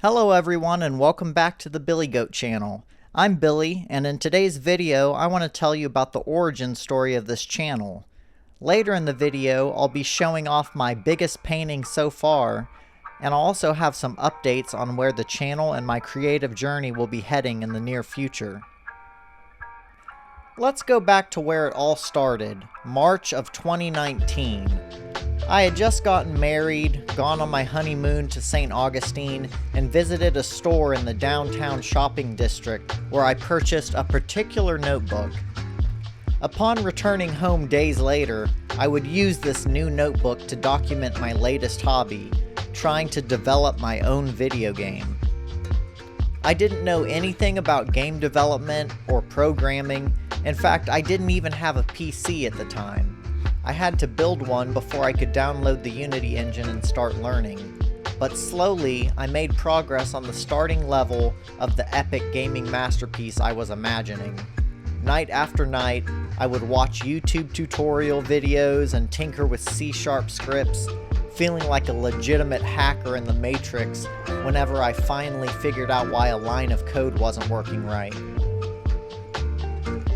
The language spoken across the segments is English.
Hello everyone and welcome back to the billyGOAT channel. I'm Billy, and in today's video I want to tell you about the origin story of this channel. Later in the video I'll be showing off my biggest painting so far, and I'll also have some updates on where the channel and my creative journey will be heading in the near future. Let's go back to where it all started, March of 2019. I had just gotten married, gone on my honeymoon to St. Augustine, and visited a store in the downtown shopping district where I purchased a particular notebook. Upon returning home days later, I would use this new notebook to document my latest hobby, trying to develop my own video game. I didn't know anything about game development or programming. In fact, I didn't even have a PC at the time. I had to build one before I could download the Unity engine and start learning. But slowly, I made progress on the starting level of the epic gaming masterpiece I was imagining. Night after night, I would watch YouTube tutorial videos and tinker with C# scripts, feeling like a legitimate hacker in the Matrix whenever I finally figured out why a line of code wasn't working right.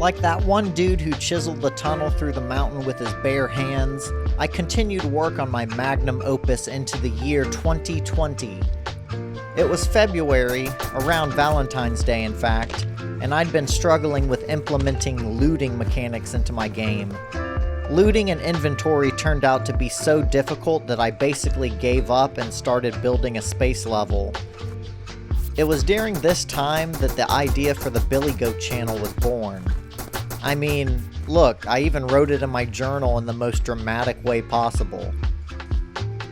Like that one dude who chiseled the tunnel through the mountain with his bare hands, I continued work on my magnum opus into the year 2020. It was February, around Valentine's Day in fact, and I'd been struggling with implementing looting mechanics into my game. Looting and inventory turned out to be so difficult that I basically gave up and started building a space level. It was during this time that the idea for the billyGOAT channel was born. I mean, look, I even wrote it in my journal in the most dramatic way possible.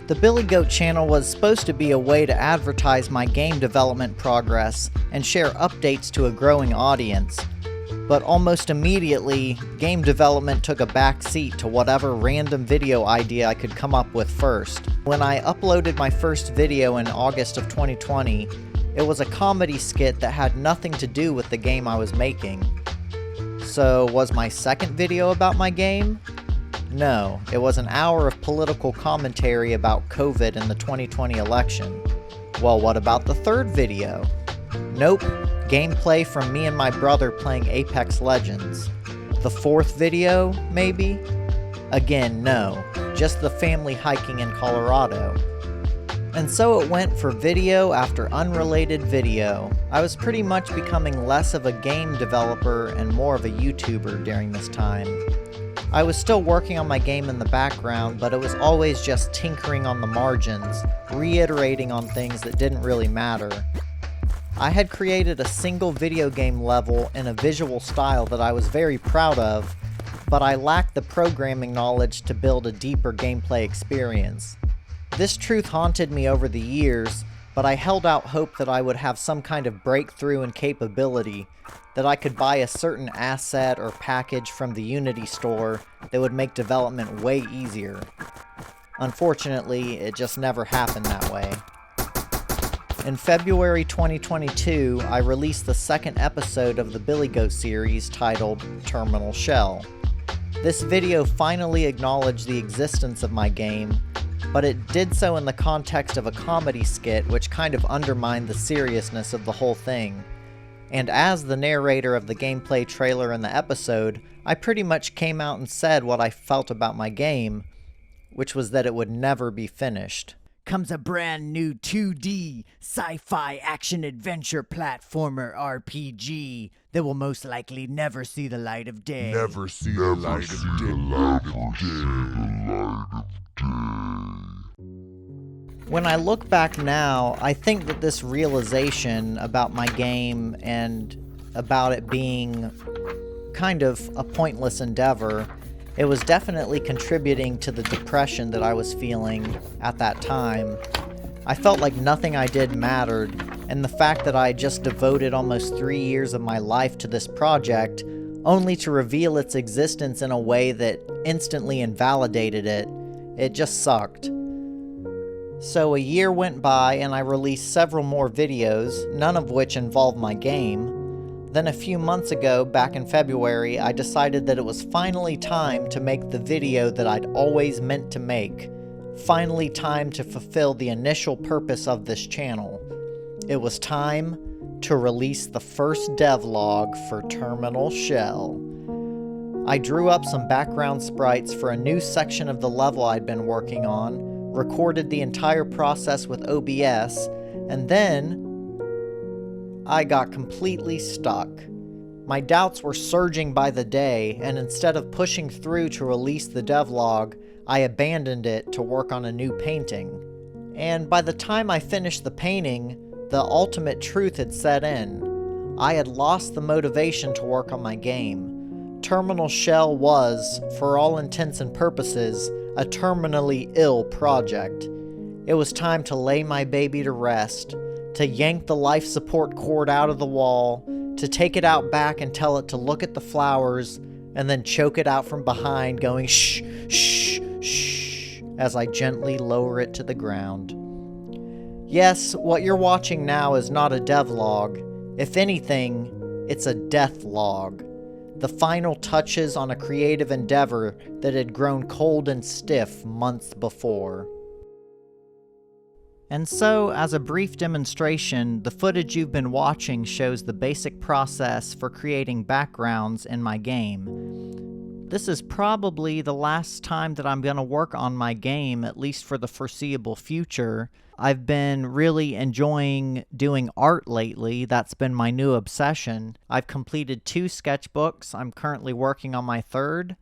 The billyGOAT channel was supposed to be a way to advertise my game development progress and share updates to a growing audience, but almost immediately, game development took a back seat to whatever random video idea I could come up with first. When I uploaded my first video in August of 2020, it was a comedy skit that had nothing to do with the game I was making. So, was my second video about my game? No, it was an hour of political commentary about COVID and the 2020 election. Well, what about the third video? Nope, gameplay from me and my brother playing Apex Legends. The fourth video, maybe? Again, no, just the family hiking in Colorado. And so it went for video after unrelated video. I was pretty much becoming less of a game developer and more of a YouTuber during this time. I was still working on my game in the background, but it was always just tinkering on the margins, reiterating on things that didn't really matter. I had created a single video game level in a visual style that I was very proud of, but I lacked the programming knowledge to build a deeper gameplay experience. This truth haunted me over the years, but I held out hope that I would have some kind of breakthrough in capability, that I could buy a certain asset or package from the Unity store that would make development way easier. Unfortunately, it just never happened that way. In February 2022, I released the second episode of the billyGOAT series titled Terminal Shell. This video finally acknowledged the existence of my game, but it did so in the context of a comedy skit which kind of undermined the seriousness of the whole thing. And as the narrator of the gameplay trailer in the episode, I pretty much came out and said what I felt about my game, which was that it would never be finished. Comes a brand new 2D sci-fi action-adventure platformer RPG that will most likely never see the light of day. Never see the light of day. When I look back now, I think that this realization about my game and about it being kind of a pointless endeavor, it was definitely contributing to the depression that I was feeling at that time. I felt like nothing I did mattered, and the fact that I just devoted almost 3 years of my life to this project, only to reveal its existence in a way that instantly invalidated it, it just sucked. So a year went by and I released several more videos, none of which involved my game. Then a few months ago, back in February, I decided that it was finally time to make the video that I'd always meant to make. Finally time to fulfill the initial purpose of this channel. It was time to release the first devlog for Terminal Shell. I drew up some background sprites for a new section of the level I'd been working on, recorded the entire process with OBS, and then I got completely stuck. My doubts were surging by the day, and instead of pushing through to release the devlog, I abandoned it to work on a new painting. And by the time I finished the painting, the ultimate truth had set in. I had lost the motivation to work on my game. Terminal Shell was, for all intents and purposes, a terminally ill project. It was time to lay my baby to rest, to yank the life support cord out of the wall, to take it out back and tell it to look at the flowers, and then choke it out from behind, going shh, shh, shh, as I gently lower it to the ground. Yes, what you're watching now is not a devlog. If anything, it's a death log. The final touches on a creative endeavor that had grown cold and stiff months before. And so, as a brief demonstration, the footage you've been watching shows the basic process for creating backgrounds in my game. This is probably the last time that I'm going to work on my game, at least for the foreseeable future. I've been really enjoying doing art lately. That's been my new obsession. I've completed 2 sketchbooks. I'm currently working on my 3rd.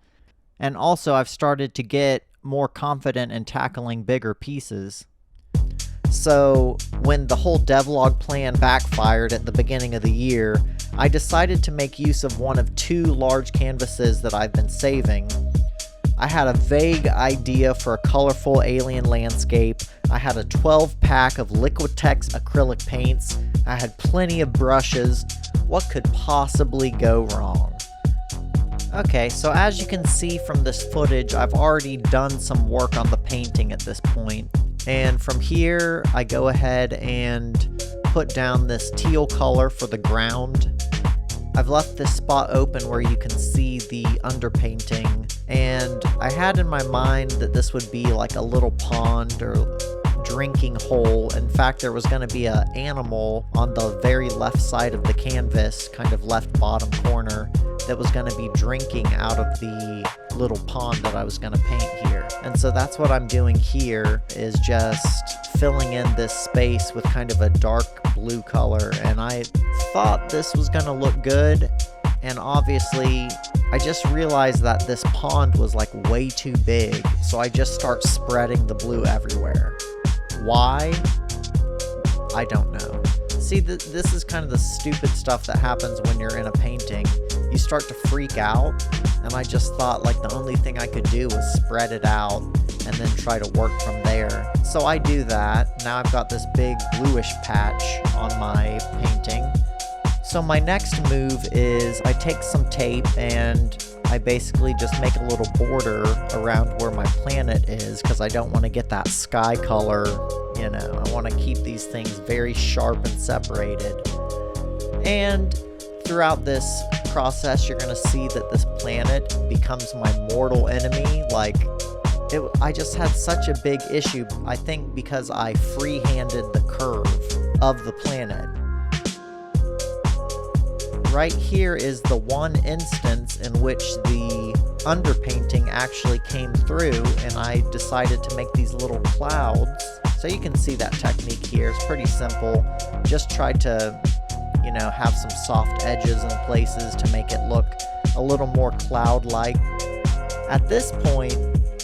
And also I've started to get more confident in tackling bigger pieces. So when the whole devlog plan backfired at the beginning of the year, I decided to make use of one of 2 large canvases that I've been saving. I had a vague idea for a colorful alien landscape. I had a 12-pack of Liquitex acrylic paints. I had plenty of brushes. What could possibly go wrong? Okay, so as you can see from this footage, I've already done some work on the painting at this point. And from here, I go ahead and put down this teal color for the ground. I've left this spot open where you can see the underpainting, and I had in my mind that this would be like a little pond or drinking hole. In fact, there was going to be an animal on the very left side of the canvas, kind of left bottom corner, that was going to be drinking out of the little pond that I was going to paint here. And so that's what I'm doing here, is just filling in this space with kind of a dark blue color. And I thought this was going to look good, and obviously I just realized that this pond was like way too big, so I just start spreading the blue everywhere. Why? I don't know. See, this is kind of the stupid stuff that happens when you're in a painting. You start to freak out, and I just thought like the only thing I could do was spread it out and then try to work from there. So I do that. Now I've got this big bluish patch on my painting. So my next move is I take some tape and I basically just make a little border around where my planet is, because I don't want to get that sky color, you know. I want to keep these things very sharp and separated. And throughout this process, you're going to see that this planet becomes my mortal enemy. I just had such a big issue, I think because I free-handed the curve of the planet. Right here is the one instance in which the underpainting actually came through, and I decided to make these little clouds. So you can see that technique here. It's pretty simple. Just tried to, you know, have some soft edges in places to make it look a little more cloud-like. At this point,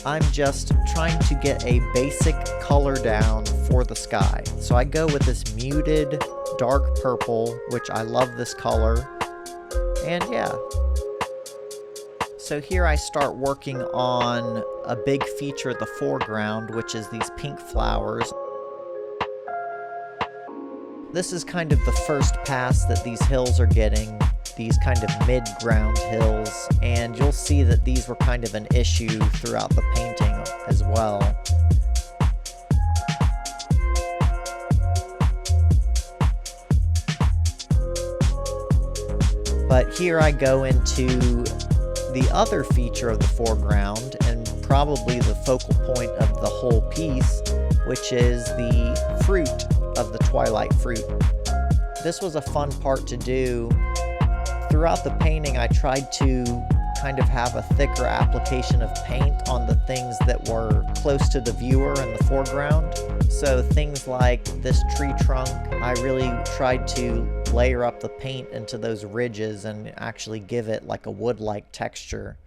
I'm just trying to get a basic color down for the sky. So I go with this muted dark purple, which I love this color. And yeah. So here I start working on a big feature of the foreground, which is these pink flowers. This is kind of the first pass that these hills are getting, these kind of mid-ground hills, and you'll see that these were kind of an issue throughout the painting as well. But here I go into the other feature of the foreground, and probably the focal point of the whole piece, which is the fruit of the twilight fruit. This was a fun part to do. Throughout the painting, I tried to kind of have a thicker application of paint on the things that were close to the viewer in the foreground. So things like this tree trunk, I really tried to layer up the paint into those ridges and actually give it like a wood-like texture.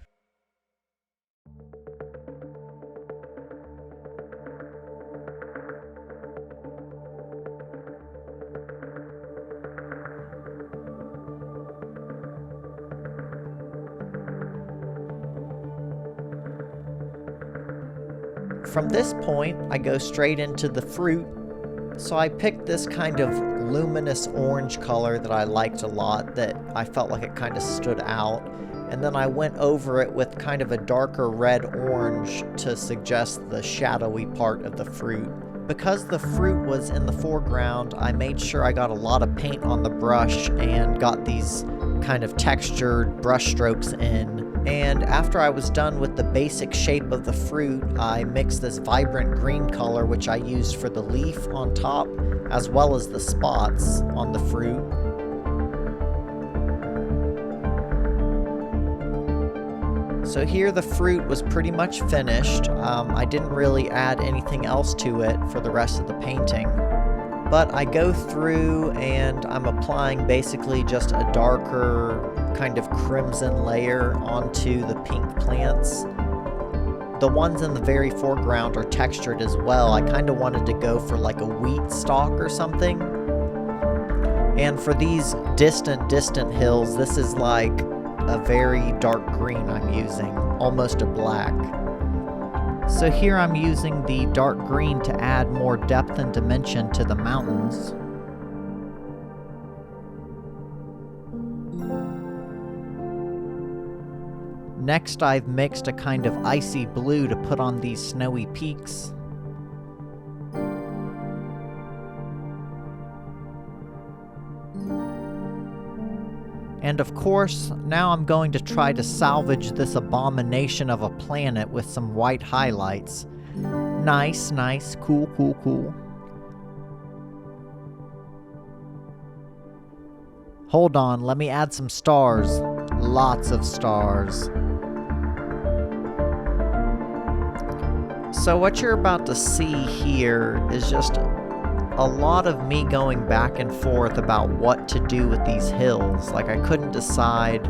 From this point, I go straight into the fruit. So I picked this kind of luminous orange color that I liked a lot, that I felt like it kind of stood out. And then I went over it with kind of a darker red orange to suggest the shadowy part of the fruit. Because the fruit was in the foreground, I made sure I got a lot of paint on the brush and got these kind of textured brush strokes in. And after I was done with the basic shape of the fruit, I mixed this vibrant green color, which I used for the leaf on top, as well as the spots on the fruit. So here the fruit was pretty much finished. I didn't really add anything else to it for the rest of the painting. But I go through and I'm applying basically just a darker kind of crimson layer onto the pink plants. The ones in the very foreground are textured as well. I kind of wanted to go for like a wheat stalk or something. And for these distant hills, this is like a very dark green I'm using, almost a black. So here I'm using the dark green to add more depth and dimension to the mountains. Next, I've mixed a kind of icy blue to put on these snowy peaks. And of course, now I'm going to try to salvage this abomination of a planet with some white highlights. Nice, nice, cool, cool, cool. Hold on, let me add some stars. Lots of stars. So what you're about to see here is just a lot of me going back and forth about what to do with these hills. Like, I couldn't decide,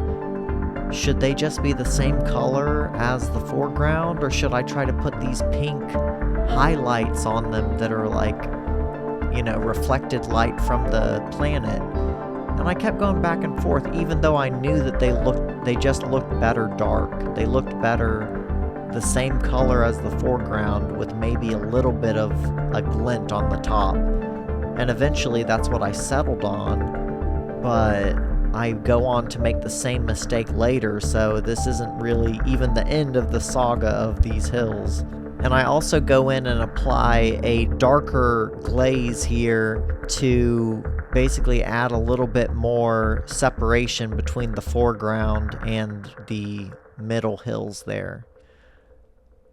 should they just be the same color as the foreground, or should I try to put these pink highlights on them that are like, you know, reflected light from the planet. And I kept going back and forth, even though I knew that they just looked better dark. They looked better the same color as the foreground with maybe a little bit of a glint on the top. And eventually that's what I settled on, but I go on to make the same mistake later, so this isn't really even the end of the saga of these hills. And I also go in and apply a darker glaze here to basically add a little bit more separation between the foreground and the middle hills there.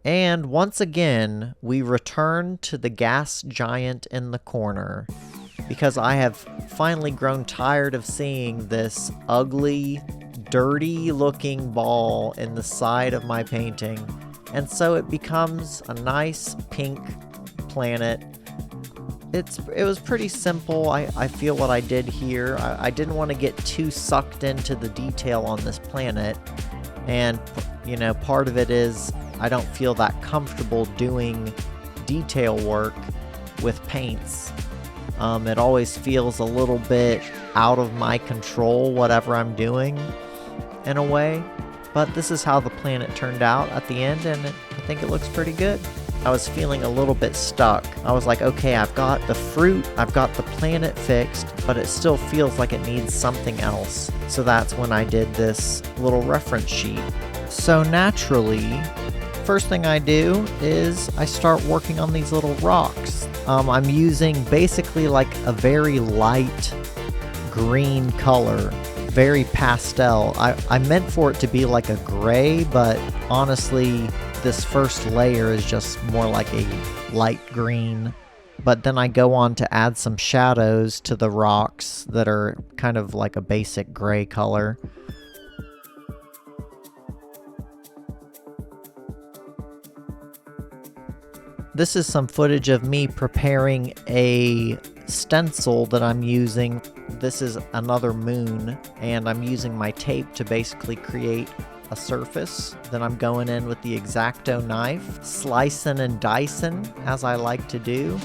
And once again, we return to the gas giant in the corner, because I have finally grown tired of seeing this ugly, dirty looking ball in the side of my painting. And so it becomes a nice pink planet. It was pretty simple. I feel what I did here. I didn't want to get too sucked into the detail on this planet. And, you know, part of it is I don't feel that comfortable doing detail work with paints. It always feels a little bit out of my control, whatever I'm doing, in a way. But this is how the planet turned out at the end, and I think it looks pretty good. I was feeling a little bit stuck. I was like, okay, I've got the fruit, I've got the planet fixed, but it still feels like it needs something else. So that's when I did this little reference sheet. So naturally, first thing I do is I start working on these little rocks. I'm using basically like a very light green color, very pastel. I meant for it to be like a gray, but honestly, this first layer is just more like a light green. but then I go on to add some shadows to the rocks that are kind of like a basic gray color. This is some footage of me preparing a stencil that I'm using. This is another moon, and I'm using my tape to basically create a surface. Then I'm going in with the X-Acto knife, slicing and dicing, as I like to do.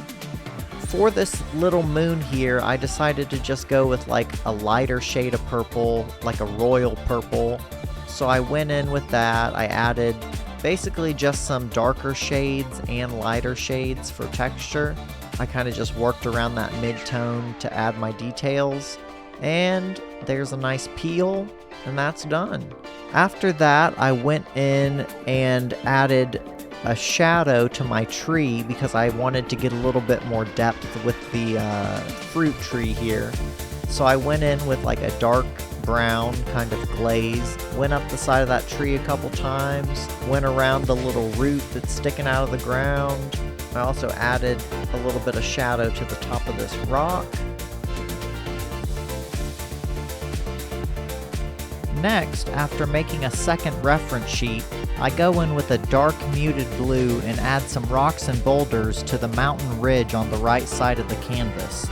For this little moon here, I decided to just go with like a lighter shade of purple, like a royal purple. So I went in with that. I added basically just some darker shades and lighter shades for texture. I kind of just worked around that mid-tone to add my details. And there's a nice peel, and that's done. After that, I went in and added a shadow to my tree because I wanted to get a little bit more depth with the fruit tree here. So I went in with like a dark brown kind of glaze, went up the side of that tree a couple times, went around the little root that's sticking out of the ground. I also added a little bit of shadow to the top of this rock. Next, after making a second reference sheet, I go in with a dark muted blue and add some rocks and boulders to the mountain ridge on the right side of the canvas.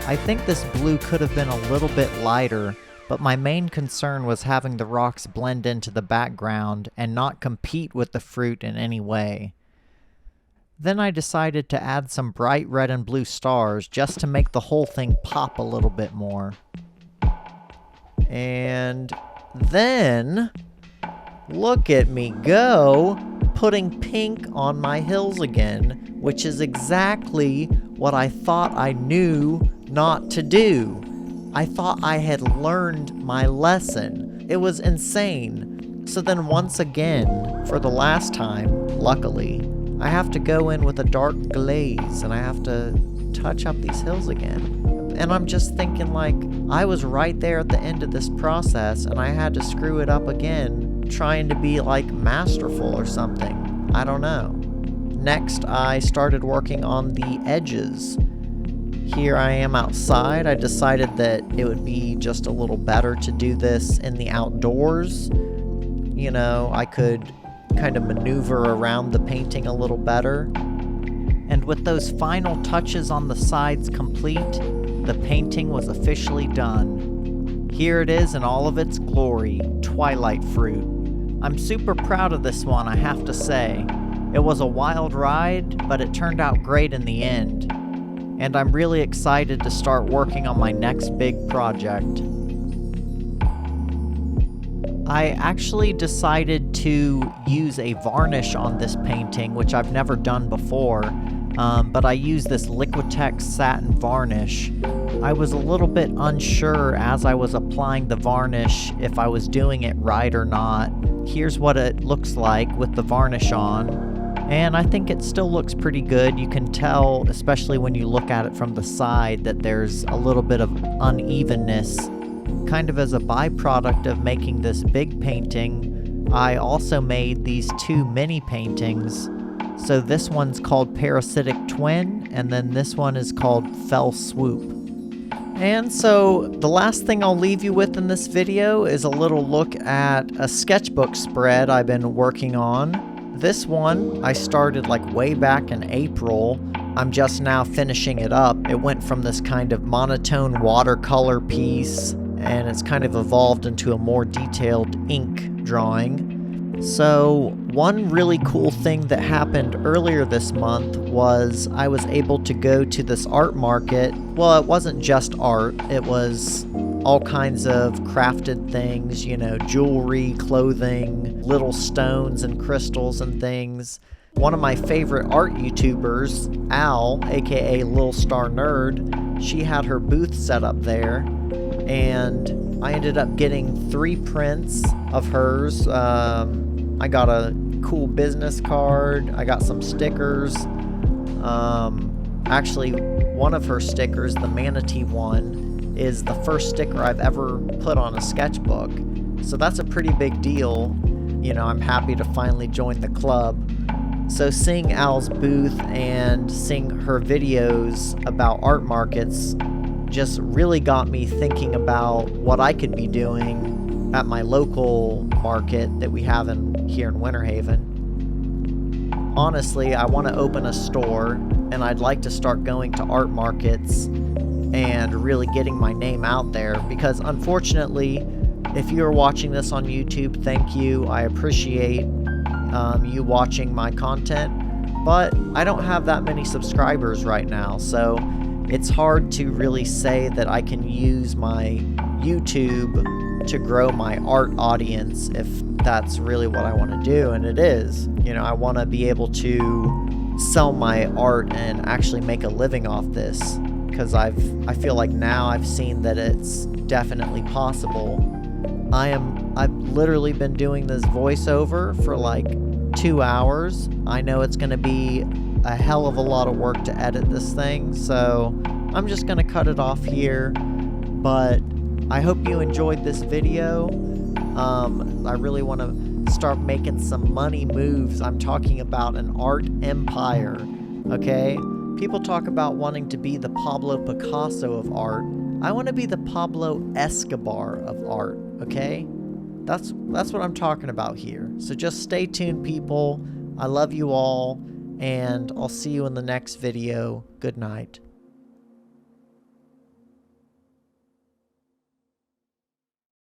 I think this blue could have been a little bit lighter, but my main concern was having the rocks blend into the background and not compete with the fruit in any way. Then I decided to add some bright red and blue stars just to make the whole thing pop a little bit more. And then, look at me go, putting pink on my hills again, which is exactly what I thought I knew not to do. I thought I had learned my lesson. It was insane. So then once again, for the last time, luckily, I have to go in with a dark glaze and I have to touch up these hills again. And I'm just thinking like, I was right there at the end of this process and I had to screw it up again, trying to be like masterful or something. I don't know. Next, I started working on the edges. Here I am outside. I decided that it would be just a little better to do this in the outdoors. You know, I could kind of maneuver around the painting a little better. And with those final touches on the sides complete, the painting was officially done. Here it is in all of its glory, Twilight Fruit. I'm super proud of this one, I have to say. It was a wild ride, but it turned out great in the end. And I'm really excited to start working on my next big project. I actually decided to use a varnish on this painting, which I've never done before, but I used this Liquitex satin varnish. I was a little bit unsure as I was applying the varnish if I was doing it right or not. Here's what it looks like with the varnish on. And I think it still looks pretty good. You can tell, especially when you look at it from the side, that there's a little bit of unevenness. Kind of as a byproduct of making this big painting, I also made these two mini paintings. So this one's called Parasitic Twin, and then this one is called Fell Swoop. And so the last thing I'll leave you with in this video is a little look at a sketchbook spread I've been working on. This one I started like way back in April. I'm just now finishing it up. It went from this kind of monotone watercolor piece, and it's kind of evolved into a more detailed ink drawing. So one really cool thing that happened earlier this month was I was able to go to this art market. Well, it wasn't just art, it was all kinds of crafted things, you know, jewelry, clothing, little stones and crystals and things. One of my favorite art YouTubers, Al, aka Lil Star Nerd, she had her booth set up there, and I ended up getting 3 prints of hers. I got a cool business card, I got some stickers. Actually, one of her stickers, the manatee one, is the first sticker I've ever put on a sketchbook. So that's a pretty big deal. You know, I'm happy to finally join the club. So seeing Al's booth and seeing her videos about art markets just really got me thinking about what I could be doing at my local market that we have here in Winter Haven. Honestly, I want to open a store, and I'd like to start going to art markets and really getting my name out there, because unfortunately, if you're watching this on YouTube, thank you. I appreciate you watching my content, but I don't have that many subscribers right now, so it's hard to really say that I can use my YouTube to grow my art audience if that's really what I want to do, and it is. You know, I want to be able to sell my art and actually make a living off this, because I feel like now I've seen that it's definitely possible. I've literally been doing this voiceover for like 2 hours. I know it's going to be a hell of a lot of work to edit this thing, so I'm just going to cut it off here. But I hope you enjoyed this video. I really want to start making some money moves. I'm talking about an art empire, okay? People talk about wanting to be the Pablo Picasso of art. I want to be the Pablo Escobar of art, okay? That's what I'm talking about here. So just stay tuned, people. I love you all, and I'll see you in the next video. Good night.